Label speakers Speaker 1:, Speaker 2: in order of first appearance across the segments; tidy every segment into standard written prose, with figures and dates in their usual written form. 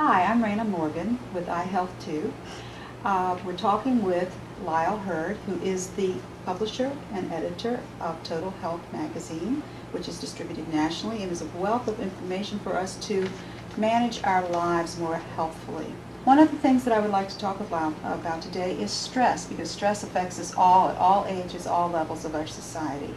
Speaker 1: Hi, I'm Raina Morgan with iHealthTube. We're talking with Lyle Hurd, who is the publisher and editor of Total Health magazine, which is distributed nationally and is a wealth of information for us to manage our lives more healthfully. One of the things that I would like to talk about today is stress, because stress affects us all at all ages, all levels of our society.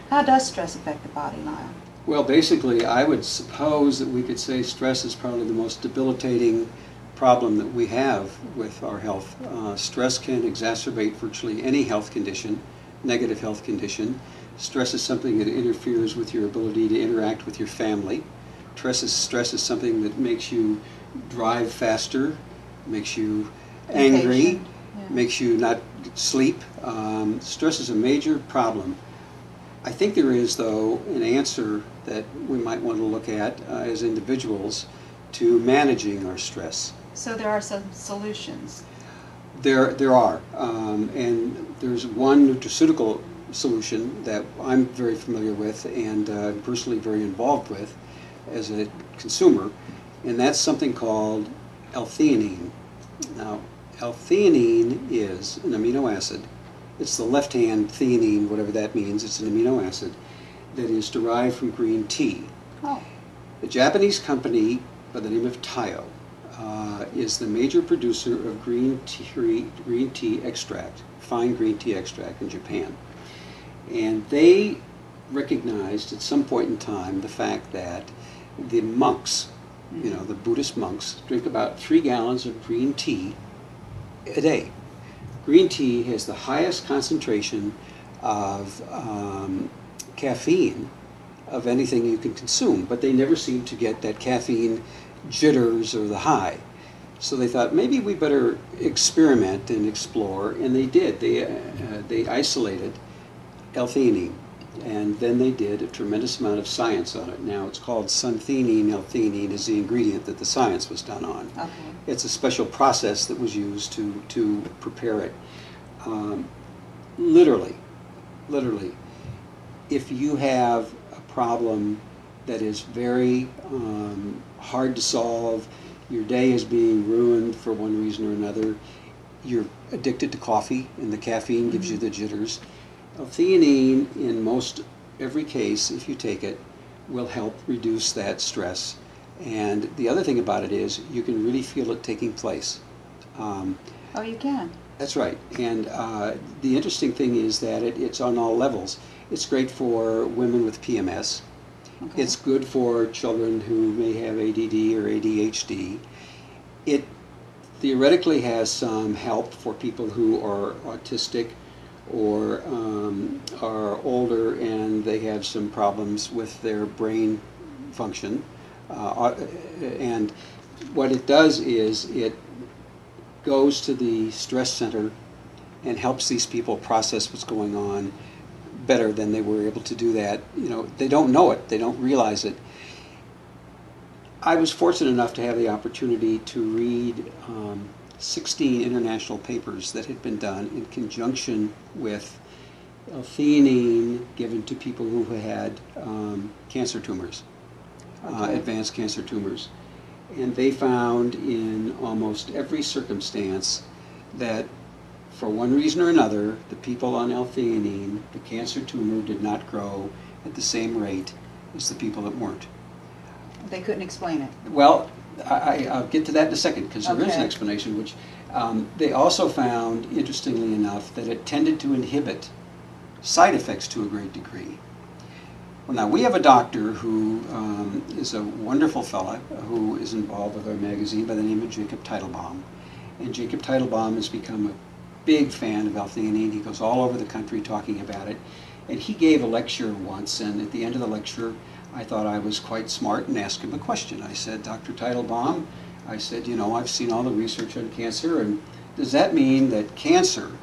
Speaker 1: How does stress affect the body, Lyle?
Speaker 2: Well, basically, I would suppose that we could say stress is probably the most debilitating problem that we have with our health. Stress can exacerbate virtually any health condition, negative health condition. Stress is something that interferes with your ability to interact with your family. Stress is something that makes you drive faster, makes you angry, makes you not sleep. Stress is a major problem. I think there is, though, an answer that we might want to look at as individuals to managing our stress.
Speaker 1: So there are some solutions.
Speaker 2: There are, and there's one nutraceutical solution that I'm very familiar with and personally very involved with as a consumer, and that's something called L-Theanine. Now, L-Theanine is an amino acid. It's the left-hand theanine, whatever that means. It's an amino acid that is derived from green tea.
Speaker 1: Oh.
Speaker 2: The Japanese company by the name of Taiyo is the major producer of green tea extract, fine green tea extract in Japan. And they recognized at some point in time the fact that the monks, the Buddhist monks, drink about 3 gallons of green tea a day. Green tea has the highest concentration of caffeine of anything you can consume, but they never seem to get that caffeine jitters or the high. So they thought maybe we better experiment and explore, and they did. They isolated L-Theanine, and then they did a tremendous amount of science on it. Now it's called suntheanine. L-Theanine is the ingredient that the science was done on.
Speaker 1: Okay.
Speaker 2: It's a special process that was used to prepare it. Literally, if you have a problem that is very hard to solve, your day is being ruined for one reason or another, you're addicted to coffee and the caffeine gives you the jitters, L-Theanine, in most every case, if you take it, will help reduce that stress. And the other thing about it is you can really feel it taking place.
Speaker 1: Oh, you can?
Speaker 2: That's right. And the interesting thing is that it's on all levels. It's great for women with PMS. Okay. It's good for children who may have ADD or ADHD. It theoretically has some help for people who are autistic or are older and they have some problems with their brain function. And what it does is it goes to the stress center and helps these people process what's going on better than they were able to do that. They don't know it, they don't realize it. I was fortunate enough to have the opportunity to read 16 international papers that had been done in conjunction with L-Theanine given to people who had cancer tumors, advanced cancer tumors. And they found in almost every circumstance that for one reason or another, the people on L-Theanine, the cancer tumor did not grow at the same rate as the people that weren't.
Speaker 1: They couldn't explain it.
Speaker 2: Well, I'll get to that in a second, because there is an explanation, which they also found, interestingly enough, that it tended to inhibit side effects to a great degree. Well, now, we have a doctor who is a wonderful fella who is involved with our magazine by the name of Jacob Teitelbaum. And Jacob Teitelbaum has become a big fan of L-Theanine. He goes all over the country talking about it. And he gave a lecture once, and at the end of the lecture, I thought I was quite smart and asked him a question. I said, Dr. Teitelbaum, I said, I've seen all the research on cancer, and does that mean that cancer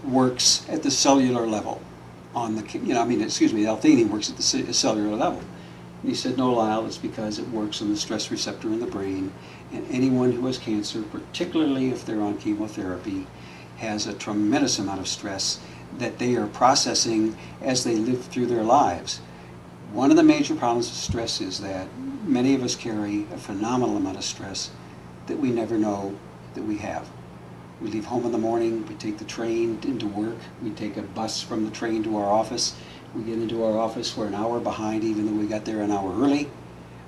Speaker 2: works at the cellular level? L-Theanine works at the cellular level. And he said, no, Lyle, it's because it works on the stress receptor in the brain, and anyone who has cancer, particularly if they're on chemotherapy, has a tremendous amount of stress that they are processing as they live through their lives. One of the major problems with stress is that many of us carry a phenomenal amount of stress that we never know that we have. We leave home in the morning, we take the train into work, we take a bus from the train to our office. We get into our office, we're an hour behind even though we got there an hour early.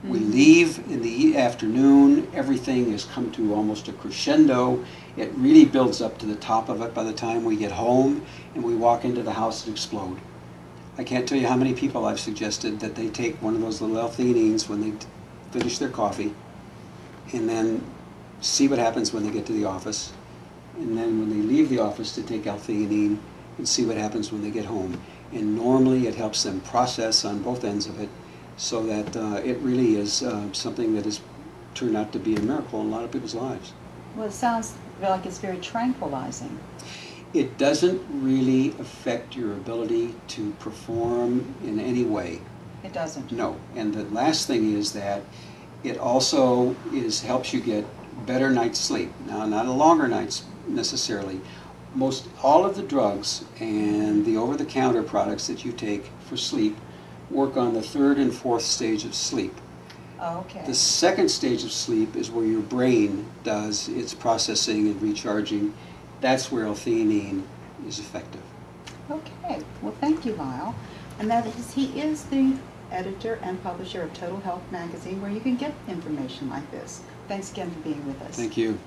Speaker 2: We leave in the afternoon, everything has come to almost a crescendo. It really builds up to the top of it by the time we get home and we walk into the house and explode. I can't tell you how many people I've suggested that they take one of those little L-Theanines when they finish their coffee and then see what happens when they get to the office. And then when they leave the office to take L-Theanine and see what happens when they get home. And normally it helps them process on both ends of it so that it really is something that has turned out to be a miracle in a lot of people's lives.
Speaker 1: Well, it sounds like it's very tranquilizing.
Speaker 2: It doesn't really affect your ability to perform in any way.
Speaker 1: It doesn't?
Speaker 2: No. And the last thing is that it also helps you get better night's sleep. Now, not a longer night's necessarily. Most all of the drugs and the over-the-counter products that you take for sleep work on the third and fourth stage of sleep.
Speaker 1: Oh, okay.
Speaker 2: The second stage of sleep is where your brain does its processing and recharging. That's where L-Theanine is effective.
Speaker 1: Okay. Well, thank you, Lyle. And he is the editor and publisher of Total Health magazine, where you can get information like this. Thanks again for being with us.
Speaker 2: Thank you.